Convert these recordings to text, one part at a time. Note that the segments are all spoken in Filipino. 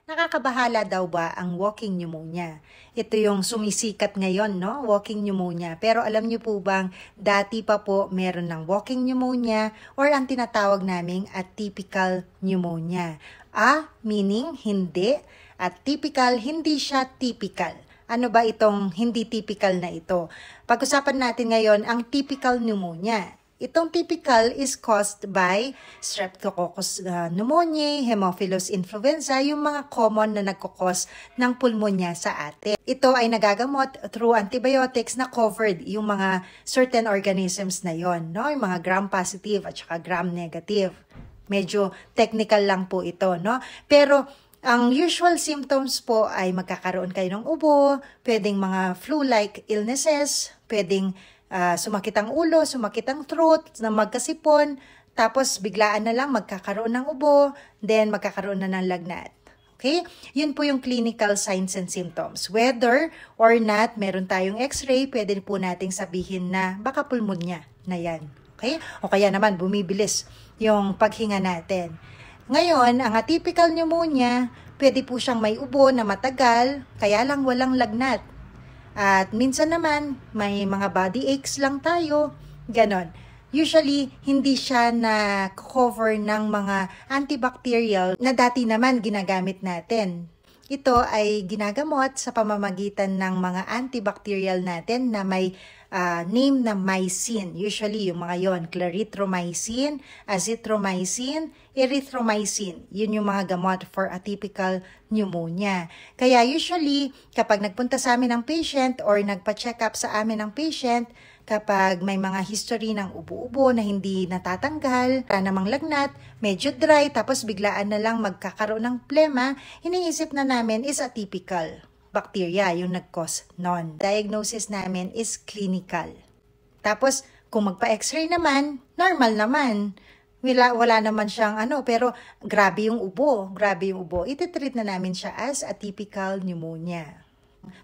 Nakakabahala daw ba ang walking pneumonia? Ito yung sumisikat ngayon, no? Walking pneumonia. Pero alam niyo po bang dati pa po meron ng walking pneumonia or ang tinatawag naming atypical pneumonia. Meaning hindi. Atypical, hindi siya typical. Ano ba itong hindi typical na ito? Pag-usapan natin ngayon ang typical pneumonia. Itong typical is caused by Streptococcus pneumoniae, Haemophilus influenza, yung mga common na nagkukos ng pulmonya sa atin. Ito ay nagagamot through antibiotics na covered yung mga certain organisms na yon, no? Yung mga gram-positive at saka gram-negative. Medyo technical lang po ito, no? Pero ang usual symptoms po ay magkakaroon kayo ng ubo, pwedeng mga flu-like illnesses, pwedeng sumakit ang ulo, sumakit ang throat, na magkasipon, tapos biglaan na lang magkakaroon ng ubo, then magkakaroon na ng lagnat. Okay? Yun po yung clinical signs and symptoms. Whether or not meron tayong x-ray, pwede po nating sabihin na baka pulmonya na yan. Okay? O kaya naman bumibilis yung paghinga natin. Ngayon, ang atypical pneumonia, pwede po siyang may ubo na matagal, kaya lang walang lagnat. At minsan naman, may mga body aches lang tayo, ganon. Usually, hindi siya na-cover ng mga antibacterial na dati naman ginagamit natin. Ito ay ginagamot sa pamamagitan ng mga antibacterial natin na may name na mycin. Usually, yung mga yon, clarithromycin, azithromycin, erythromycin. Yun yung mga gamot for atypical pneumonia. Kaya usually, kapag nagpunta sa amin ng patient or nagpa-check up sa amin ng patient, kapag may mga history ng ubo-ubo na hindi natatanggal, namang lagnat, medyo dry, tapos biglaan na lang magkakaroon ng plema, iniisip na namin is atypical bacteria yung nag-cause nun. Diagnosis namin is clinical. Tapos, kung magpa-x-ray naman, normal naman. Wala naman siyang pero grabe yung ubo. Iti-treat na namin siya as atypical pneumonia.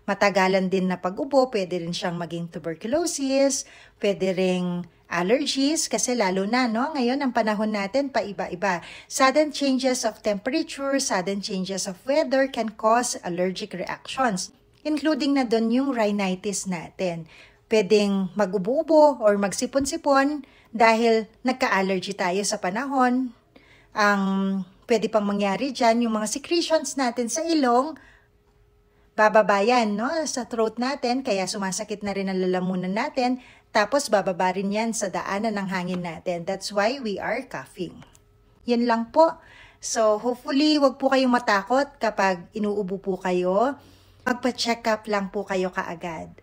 Matagalan din na pag-ubo, pwede rin siyang maging tuberculosis, pwede ring allergies, kasi lalo na, no? Ngayon, ang panahon natin, paiba-iba. Sudden changes of temperature, sudden changes of weather can cause allergic reactions, including na doon yung rhinitis natin. Pwedeng mag-ubo-ubo or magsipon-sipon dahil nagka-allergy tayo sa panahon. Ang pwede pang mangyari dyan, yung mga secretions natin sa ilong, bababayan, no? Sa throat natin, kaya sumasakit na rin ang lalamunan natin, tapos bababa rin yan sa daanan ng hangin natin. That's why we are coughing. Yan lang po. So, hopefully, wag po kayong matakot kapag inuubo po kayo. Magpa-check up lang po kayo kaagad.